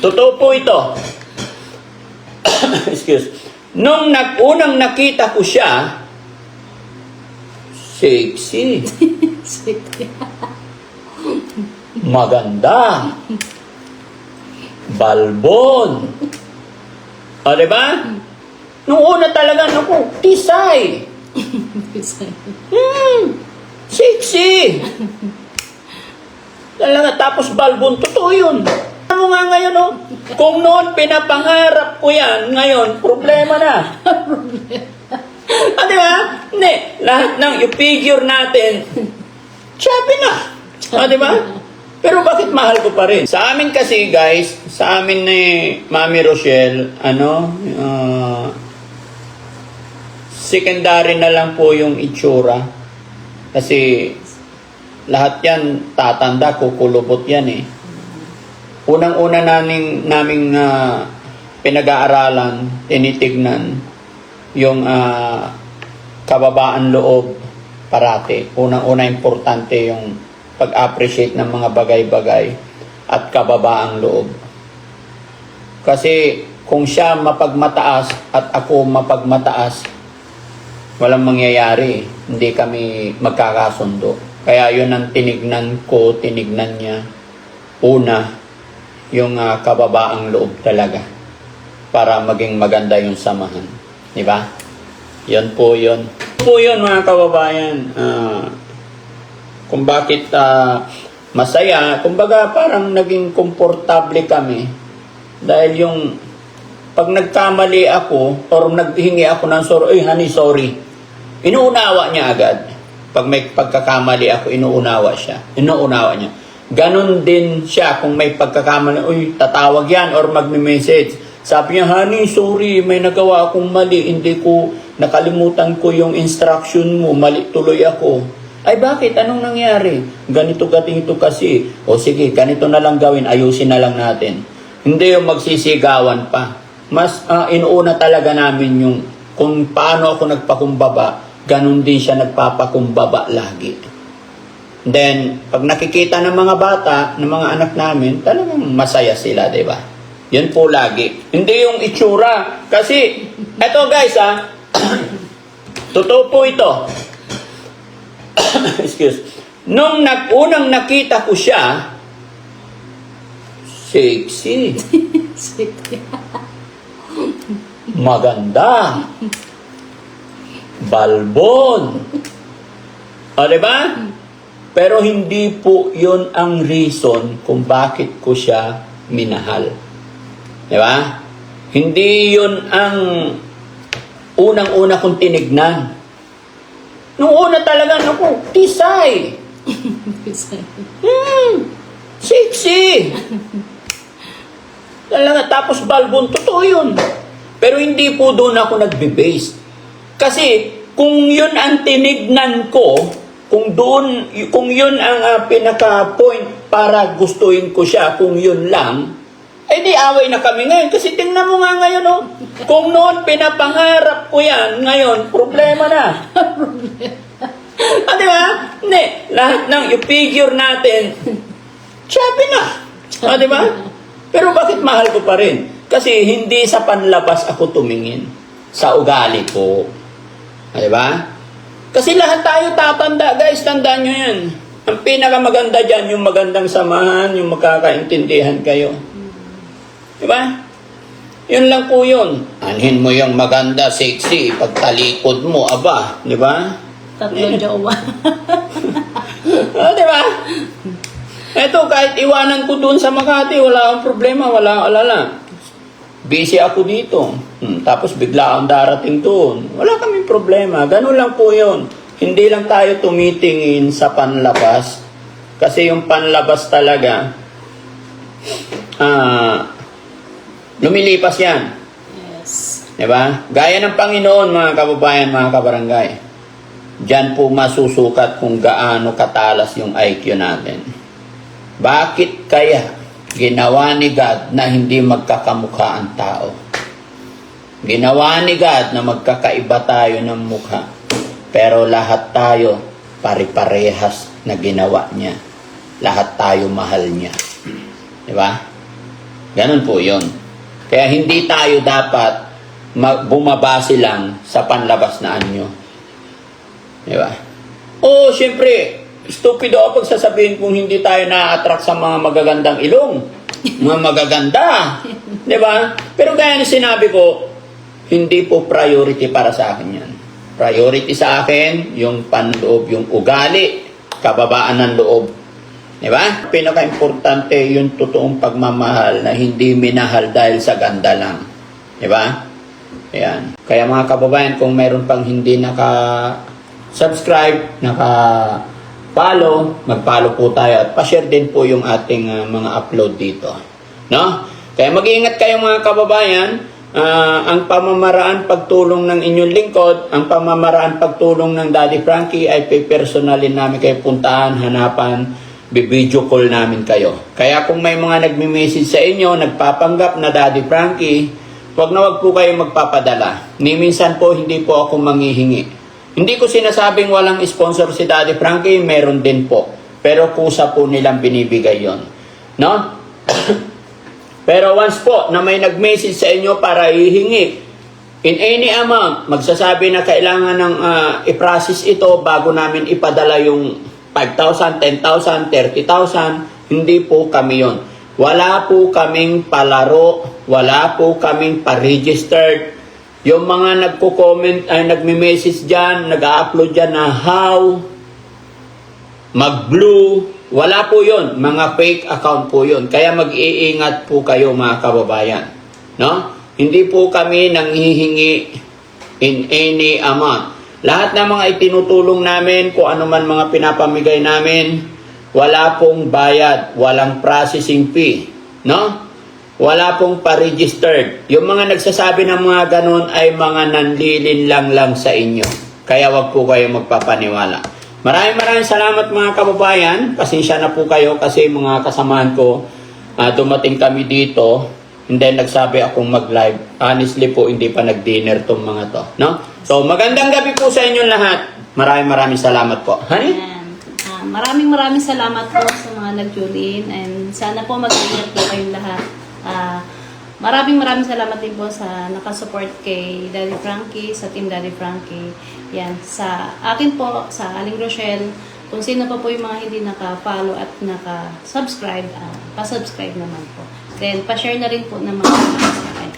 Totoo po ito. Excuse. Nung unang nakita ko siya, sexy. Maganda. Balbon. O, diba? Nung una talaga, naku, tisay. Sexy. Talaga, tapos balbon, totoo yun. Ano nga ngayon, no? Kung noon pinapangarap ko yan, ngayon, problema na. Ah, di ba? Hindi, lahat ng i-figure natin, chubby na. Ah, di ba? Pero bakit mahal ko pa rin? Sa amin kasi, guys, sa amin ni Mami Rochelle, secondary na lang po yung itsura. Kasi lahat yan, tatanda, kukulubot yan eh. Unang-una naming pinag-aaralan, tinitignan, yung kababaan loob parati. Unang-una importante yung pag-appreciate ng mga bagay-bagay at kababaang loob. Kasi kung siya mapagmataas at ako mapagmataas, walang mangyayari. Hindi kami magkakasundo. Kaya yun ang tinignan niya. Una, yung kababaang loob talaga para maging maganda yung samahan. Di ba? Yan po yun. Po yun mga kababayan. Kung bakit masaya, kumbaga parang naging komportable kami. Dahil yung pag nagkamali ako or naghingi ako ng sorry, honey, sorry. Inuunawa niya agad. Pag may pagkakamali ako, inuunawa niya. Ganon din siya kung may pagkakamali, uy, tatawag yan or magme-message. Sabi niya, honey, sorry, may nagawa akong mali, nakalimutan ko yung instruction mo, mali tuloy ako. Ay bakit? Anong nangyari? Ganito kasi. O sige, ganito na lang gawin, ayusin na lang natin. Hindi yung magsisigawan pa. Mas inuuna talaga namin yung kung paano ako nagpakumbaba, ganon din siya nagpapakumbaba lagi. Then, pag nakikita ng mga bata, ng mga anak namin, talagang masaya sila, di ba? Yun po lagi. Hindi yung itsura. Kasi, eto guys, totoo po ito. Excuse. Nung unang nakita ko siya, sexy. Maganda. Balbon. O, di ba? Pero hindi po yun ang reason kung bakit ko siya minahal. Di ba? Hindi yun ang unang-una kong tinignan. Nung una talaga, naku, tisay. Sexy. Talaga, tapos balbon, totoo yun. Pero hindi po doon ako nagbe-base. Kasi kung yun ang tinignan ko, kung yun ang pinaka-point para gustuin ko siya, kung yun lang, eh di away na kami ngayon. Kasi tingnan mo nga ngayon, oh. Kung noon pinapangarap ko yan, ngayon, problema na. Ah, di ba? Hindi, lahat ng i-figure natin, chubby na. Ah, di ba? Pero bakit mahal ko pa rin? Kasi hindi sa panlabas ako tumingin. Sa ugali ko. Ah, di ba? Kasi lahat tayo tatanda, guys. Tandaan nyo yan. Ang pinakamaganda dyan, yung magandang samahan, yung magkakaintindihan kayo. Diba? Yun lang po yun. Anhin mo yung maganda, sexy, pagtalikod mo, aba. Diba? Tatlong jowa. Diba? Eto, kahit iwanan ko doon sa Makati, wala akong problema, wala akong alala. Busy ako dito. Tapos bigla akong darating doon. Wala kaming problema. Ganun lang po yun. Hindi lang tayo tumitingin sa panlabas. Kasi yung panlabas talaga, lumilipas yan. Yes. Diba? Gaya ng Panginoon, mga kababayan, mga kabarangay. Diyan po masusukat kung gaano katalas yung IQ natin. Bakit kaya ginawa ni God na hindi magkakamukha ang tao? Ginawa ni God na magkakaiba tayo ng mukha. Pero lahat tayo pare-parehas na ginawa niya. Lahat tayo mahal niya. Diba? Ganun po yun. Kaya hindi tayo dapat bumabase lang sa panlabas na anyo. Di ba? Oo, syempre, stupido ako pag sasabihin kung hindi tayo na-attract sa mga magagandang ilong. Mga magaganda. Di ba? Pero gaya na sinabi ko, hindi po priority para sa akin yan. Priority sa akin, yung panloob, yung ugali, kababaan ng loob. Di ba? Pinaka-importante yung totoong pagmamahal na hindi minahal dahil sa ganda lang. Di ba? Ayan. Kaya mga kababayan, kung meron pang hindi naka-subscribe, naka-follow, mag-follow po tayo at pa-share din po yung ating mga upload dito. No? Kaya mag-iingat kayo mga kababayan. Ang pamamaraan pagtulong ng inyong lingkod, ang pamamaraan pagtulong ng Daddy Frankie ay pe-personalin namin kayo puntahan, hanapan, bi-video call namin kayo. Kaya kung may mga nagme-message sa inyo, nagpapanggap na Daddy Frankie, wag po kayo magpapadala. Ni minsan po hindi po ako manghihingi. Hindi ko sinasabing walang sponsor si Daddy Frankie, meron din po. Pero kusa po nilang binibigay yon, no? Pero once po na may nag-message sa inyo para ihingi in any amount, magsasabi na kailangan ng i-process ito bago namin ipadala yung 5,000, 10,000, 30,000, hindi po kami yon. Wala po kaming palaro, wala po kaming pa-registered. Yung mga nagko-comment ay nagme-message dyan, nag-upload dyan na how, mag-blue, wala po yun. Mga fake account po yun. Kaya mag-iingat po kayo mga kababayan. No? Hindi po kami nanghihingi in any amount. Lahat ng mga itinutulong namin, kung ano man mga pinapamigay namin, wala pong bayad, walang processing fee. No? Wala pong pa-registered. Yung mga nagsasabi ng mga ganun ay mga nanlilin lang sa inyo. Kaya wag po kayo magpapaniwala. Maraming salamat mga kababayan. Pasensya na po kayo kasi mga kasamahan ko, dumating kami dito, and then nagsabi akong mag-live. Honestly po, hindi pa nag-dinner tong mga to. No? So, magandang gabi po sa inyong lahat. Maraming salamat po. Honey? Maraming salamat po sa mga nag-tune in and sana po mag-ingat po kayong lahat. Maraming salamat din po sa nakasupport kay Daddy Frankie, sa Team Daddy Frankie. Yan, sa akin po, sa Aling Rochelle, kung sino pa po yung mga hindi naka-follow at naka-subscribe, pa-subscribe naman po. Then, pa-share na rin po ng mga sa akin.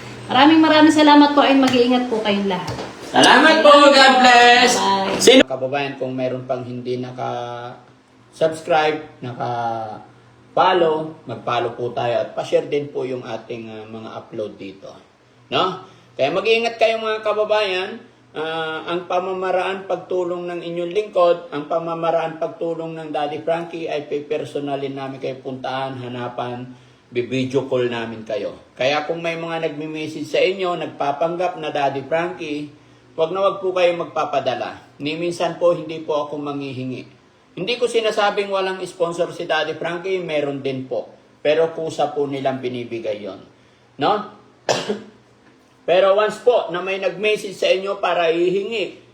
Maraming salamat po ay mag-iingat po kayong lahat. Salamat po, God bless! Bye! Sino kababayan, kung meron pang hindi naka-subscribe, naka-follow, mag-follow po tayo at pa-share din po yung ating mga upload dito. No? Kaya mag-iingat kayo mga kababayan. Ang pamamaraan pagtulong ng inyong lingkod, ang pamamaraan pagtulong ng Daddy Frankie ay pe-personalin namin kayo puntahan, hanapan, bi-video call namin kayo. Kaya kung may mga nagme-message sa inyo, nagpapanggap na Daddy Frankie, wag po kayo magpapadala. Ni minsan po hindi po ako manghihingi. Hindi ko sinasabing walang sponsor si Daddy Frankie, meron din po. Pero kusa po nilang binibigay yon, no? Pero once po na may nag-message sa inyo para ihingi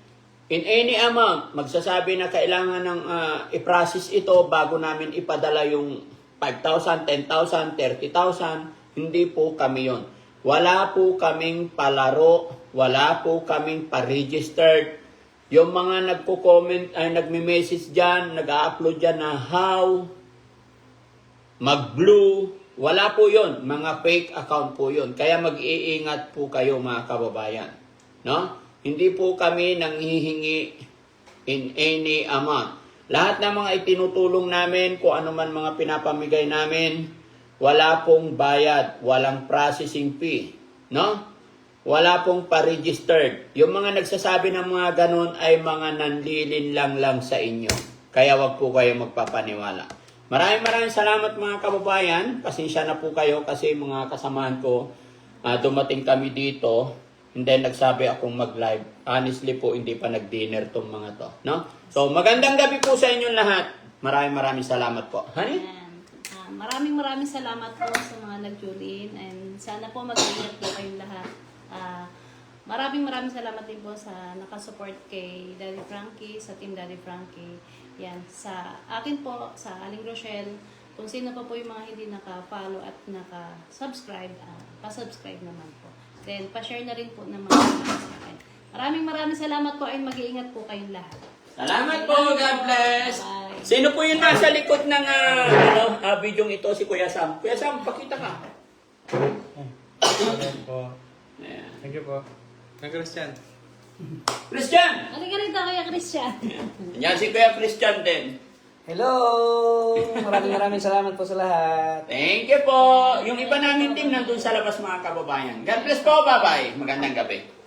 in any amount, magsasabi na kailangan ng i-process ito bago namin ipadala yung 5,000, 10,000, 30,000, hindi po kami yon. Wala po kaming palaro, wala po kaming pa-registered. Yung mga nagko-comment ay nagme-message dyan, nag-upload dyan na how, mag-blue, wala po yon. Mga fake account po yon. Kaya mag-iingat po kayo mga kababayan. No? Hindi po kami nanghihingi in any amount. Lahat ng mga itinutulong namin, kung ano man mga pinapamigay namin, wala pong bayad, walang processing fee. No? Wala pong pa-registered. Yung mga nagsasabi ng mga ganun ay mga nanlilin lang sa inyo. Kaya wag po kayo magpapaniwala. Maraming salamat mga kababayan. Pasensya na po kayo kasi mga kasamahan ko, dumating kami dito, and then nagsabi akong mag-live. Honestly po, hindi pa nag-dinner tong mga to. No? So, magandang gabi po sa inyong lahat. Maraming salamat po. Honey? Maraming salamat po sa mga nag-tune in and sana po mag-ingat po kayong lahat. Maraming salamat din po sa nakasupport kay Daddy Frankie, sa Team Daddy Frankie. Yan, sa akin po, sa Aling Rochelle, Kung sino pa po yung mga hindi naka-follow at naka-subscribe, pa-subscribe naman po. Then, pa-share na rin po ng mga sa akin. Maraming salamat po ay mag-iingat po kayong lahat. Salamat po, God bless. Bye. Sino po yung nasa likod ng video ito? Si Kuya Sam. Kuya Sam, pakita ka. Ayan po. Ayan. Thank you po. Christian. Christian! Halika rin tayo, Kuya Christian. Yan si Kuya Christian din. Hello! Maraming salamat po sa lahat. Thank you po. Yung iba namin team nandun sa labas mga kababayan. God bless po. Bye-bye. Magandang gabi.